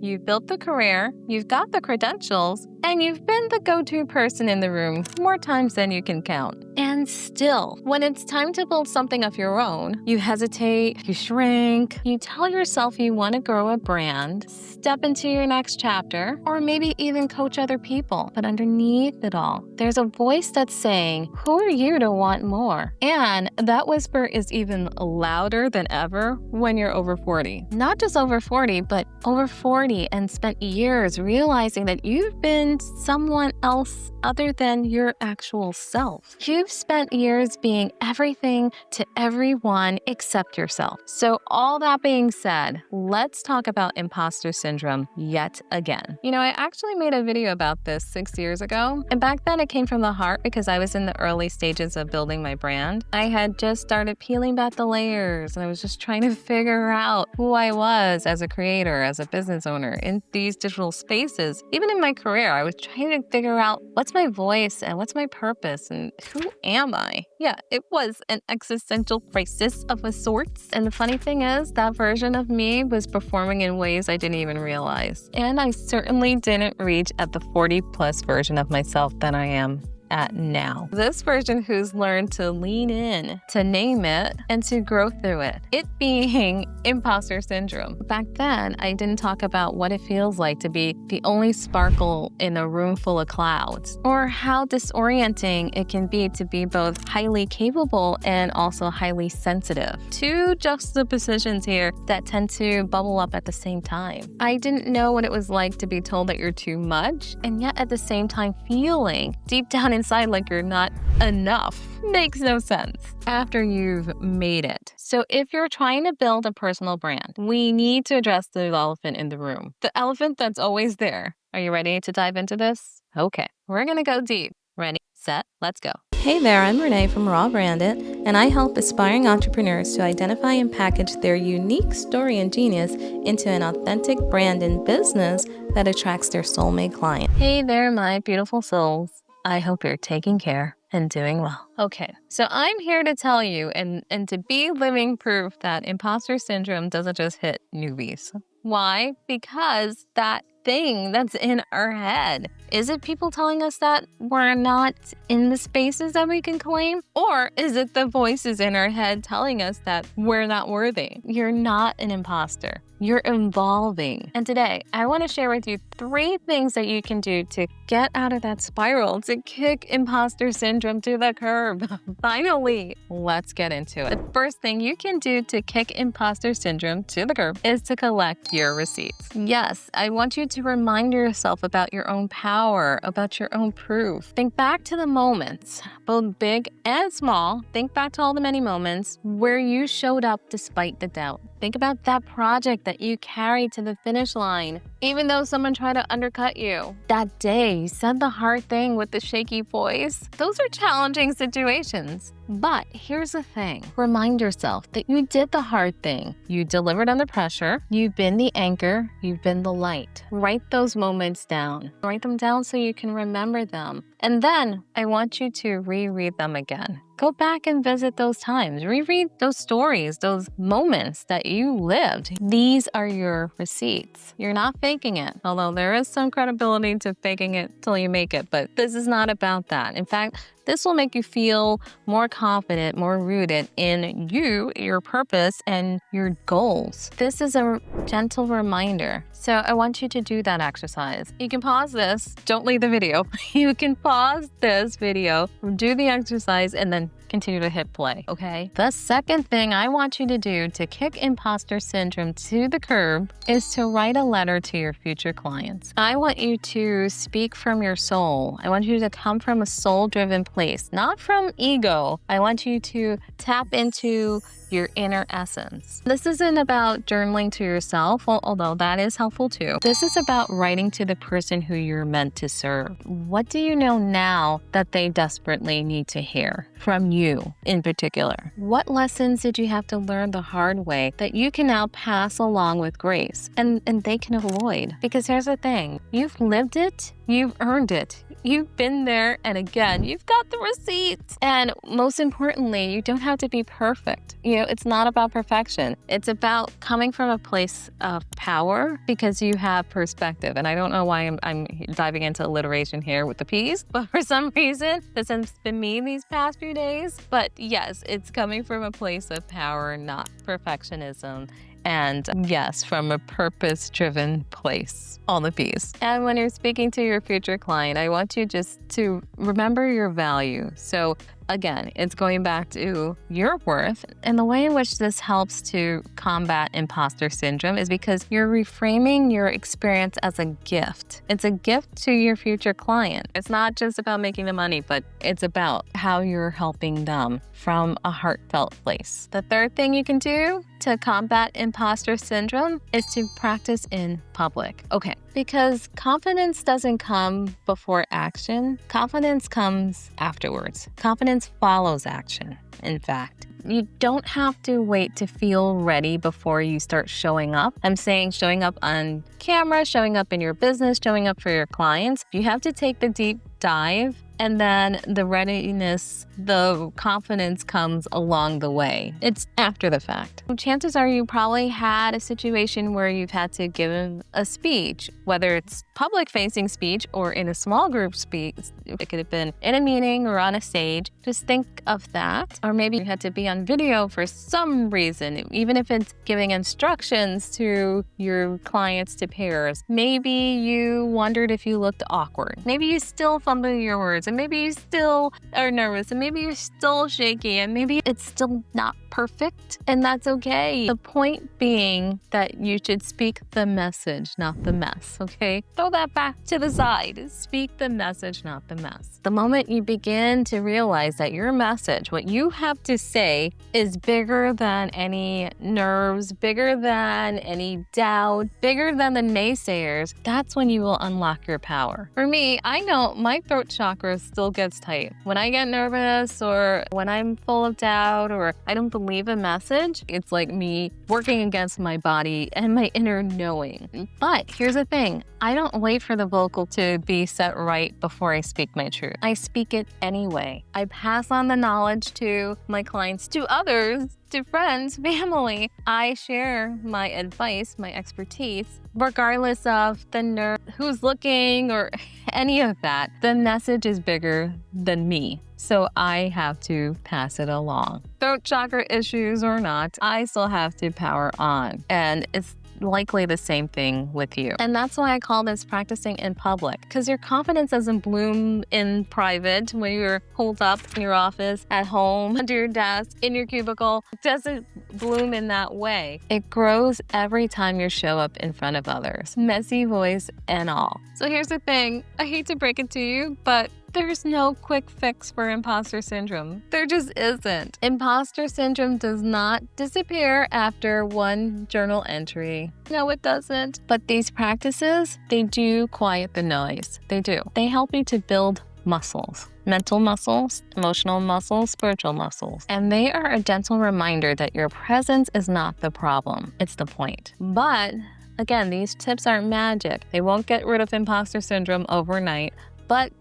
You've built the career, you've got the credentials, and you've been the go-to person in the room more times than you can count. And still, when it's time to build something of your own, you hesitate, you shrink, you tell yourself you want to grow a brand, step into your next chapter, or maybe even coach other people. But underneath it all, there's a voice that's saying, who are you to want more? And that whisper is even louder than ever when you're over 40. Not just over 40, but over 40 and spent years realizing that you've been someone else other than your actual self. You've spent years being everything to everyone except yourself. So all that being said, let's talk about imposter syndrome yet again. You know, I actually made a video about this 6 years ago, and back then it came from the heart because I was in the early stages of building my brand. I had just started peeling back the layers, and I was just trying to figure out who I was as a creator, as a business owner in these digital spaces. Even in my career, I was trying to figure out what's my voice and what's my purpose and who am I? Yeah, it was an existential crisis of a sort. And the funny thing is, that version of me was performing in ways I didn't even realize. And I certainly didn't reach at the 40+ version of myself that I am at now. This version who's learned to lean in, to name it, and to grow through it. It being imposter syndrome. Back then, I didn't talk about what it feels like to be the only sparkle in a room full of clouds, or how disorienting it can be to be both highly capable and also highly sensitive. Two juxtapositions here that tend to bubble up at the same time. I didn't know what it was like to be told that you're too much, and yet at the same time feeling deep down inside like you're not enough. Makes no sense after you've made it. So if you're trying to build a personal brand, we need to address the elephant in the room. The elephant that's always there. Are you ready to dive into this? Okay, we're gonna go deep. Ready, set, let's go. Hey there, I'm Renee from Raw Branded, and I help aspiring entrepreneurs to identify and package their unique story and genius into an authentic brand and business that attracts their soulmate client. Hey there, my beautiful souls. I hope you're taking care and doing well. Okay, so I'm here to tell you and to be living proof that imposter syndrome doesn't just hit newbies. Why? Because that thing that's in our head. Is it people telling us that we're not in the spaces that we can claim? Or is it the voices in our head telling us that we're not worthy? You're not an imposter. You're evolving. And today, I want to share with you 3 things that you can do to get out of that spiral, to kick imposter syndrome to the curb. Finally, let's get into it. The first thing you can do to kick imposter syndrome to the curb is to collect your receipts. Yes, I want you to remind yourself about your own power, about your own proof. Think back to the moments, both big and small. Think back to all the many moments where you showed up despite the doubt. Think about that project that you carried to the finish line, even though someone tried to undercut you. That day you said the hard thing with the shaky voice. Those are challenging situations. But here's the thing. Remind yourself that you did the hard thing. You delivered under pressure. You've been the anchor. You've been the light. Write those moments down. Write them down so you can remember them. And then I want you to reread them again. Go back and visit those times. Reread those stories, those moments that you lived. These are your receipts. You're not faking it, although there is some credibility to faking it till you make it. But this is not about that. In fact, this will make you feel more confident, more rooted in you, your purpose, and your goals. This is a gentle reminder. So I want you to do that exercise. You can pause this. Don't leave the video. You can pause this video, do the exercise, and then continue to hit play, okay? The second thing I want you to do to kick imposter syndrome to the curb is to write a letter to your future clients. I want you to speak from your soul. I want you to come from a soul-driven place, not from ego. I want you to tap into your inner essence. This isn't about journaling to yourself, although that is helpful too. This is about writing to the person who you're meant to serve. What do you know now that they desperately need to hear from you? you in particular? What lessons did you have to learn the hard way that you can now pass along with grace and they can avoid? Because here's the thing, you've lived it, you've earned it. You've been there, and again, you've got the receipts. And most importantly, you don't have to be perfect. It's not about perfection. It's about coming from a place of power because you have perspective. And I don't know why I'm diving into alliteration here with the P's, but for some reason, this has been me these past few days. But yes, it's coming from a place of power, not perfectionism. And yes, from a purpose-driven place, all the P's. And when you're speaking to your future client, I want you just to remember your value. So again, it's going back to your worth. And the way in which this helps to combat imposter syndrome is because you're reframing your experience as a gift. It's a gift to your future client. It's not just about making the money, but it's about how you're helping them from a heartfelt place. The third thing you can do to combat imposter syndrome is to practice in public. Okay, because confidence doesn't come before action. Confidence comes afterwards. Confidence follows action, in fact. You don't have to wait to feel ready before you start showing up. I'm saying showing up on camera, showing up in your business, showing up for your clients. You have to take the deep dive, and then the readiness, the confidence comes along the way. It's after the fact. Chances are you probably had a situation where you've had to give a speech, whether it's public-facing speech or in a small group speech. It could have been in a meeting or on a stage. Just think of that. Or maybe you had to be on video for some reason, even if it's giving instructions to your clients, to peers. Maybe you wondered if you looked awkward. Maybe you still fumble your words, and maybe you still are nervous, and maybe you're still shaky, and maybe it's still not perfect, and that's okay. The point being that you should speak the message, not the mess, okay? Throw that back to the side. Speak the message, not the mess. The moment you begin to realize that your message, what you have to say, is bigger than any nerves, bigger than any doubt, bigger than the naysayers, that's when you will unlock your power. For me, I know my throat chakra still gets tight. When I get nervous or when I'm full of doubt or I don't believe a message, it's like me working against my body and my inner knowing. But here's the thing, I don't wait for the vocal to be set right before I speak my truth. I speak it anyway. I pass on the knowledge to my clients, to others, to friends, family. I share my advice, my expertise, regardless of the nerve, who's looking, or any of that. The message is bigger than me, so I have to pass it along. Throat chakra issues or not, I still have to power on. And it's likely the same thing with you. And that's why I call this practicing in public, because your confidence doesn't bloom in private when you're holed up in your office, at home, under your desk, in your cubicle. It doesn't bloom in that way. It grows every time you show up in front of others, messy voice and all. So here's the thing, I hate to break it to you, but there's no quick fix for imposter syndrome. There just isn't. Imposter syndrome does not disappear after one journal entry. No, it doesn't. But these practices, they do quiet the noise. They do. They help you to build muscles. Mental muscles, emotional muscles, spiritual muscles. And they are a gentle reminder that your presence is not the problem. It's the point. But again, these tips aren't magic. They won't get rid of imposter syndrome overnight, but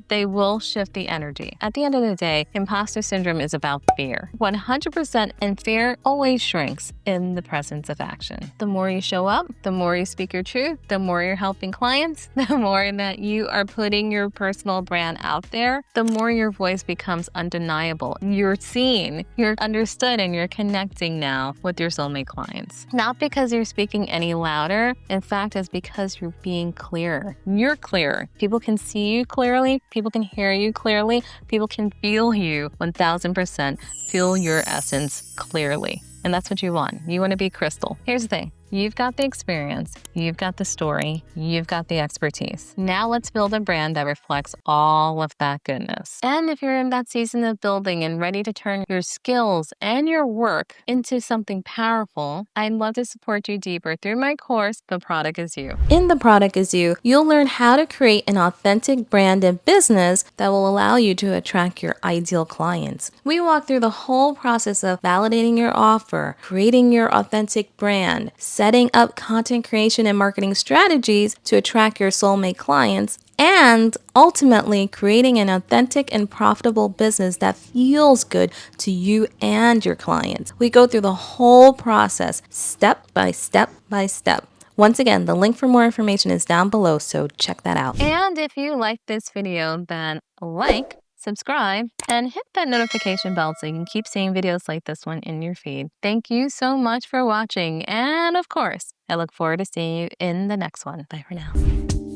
they will shift the energy. At the end of the day, imposter syndrome is about fear. 100%, and fear always shrinks in the presence of action. The more you show up, the more you speak your truth, the more you're helping clients, the more that you are putting your personal brand out there, the more your voice becomes undeniable. You're seen, you're understood, and you're connecting now with your soulmate clients. Not because you're speaking any louder. In fact, it's because you're being clearer. You're clearer. People can see you clearly, people can hear you clearly, people can feel you 1000%, feel your essence clearly. And that's what you want. You want to be crystal. Here's the thing. You've got the experience, you've got the story, you've got the expertise. Now let's build a brand that reflects all of that goodness. And if you're in that season of building and ready to turn your skills and your work into something powerful, I'd love to support you deeper through my course, The Product Is You. In The Product Is You, you'll learn how to create an authentic brand and business that will allow you to attract your ideal clients. We walk through the whole process of validating your offer, creating your authentic brand, setting up content creation and marketing strategies to attract your soulmate clients, and ultimately creating an authentic and profitable business that feels good to you and your clients. We go through the whole process, step by step by step. Once again, the link for more information is down below, so check that out. And if you like this video, then like, subscribe, and hit that notification bell so you can keep seeing videos like this one in your feed. Thank you so much for watching, and of course, I look forward to seeing you in the next one. Bye for now.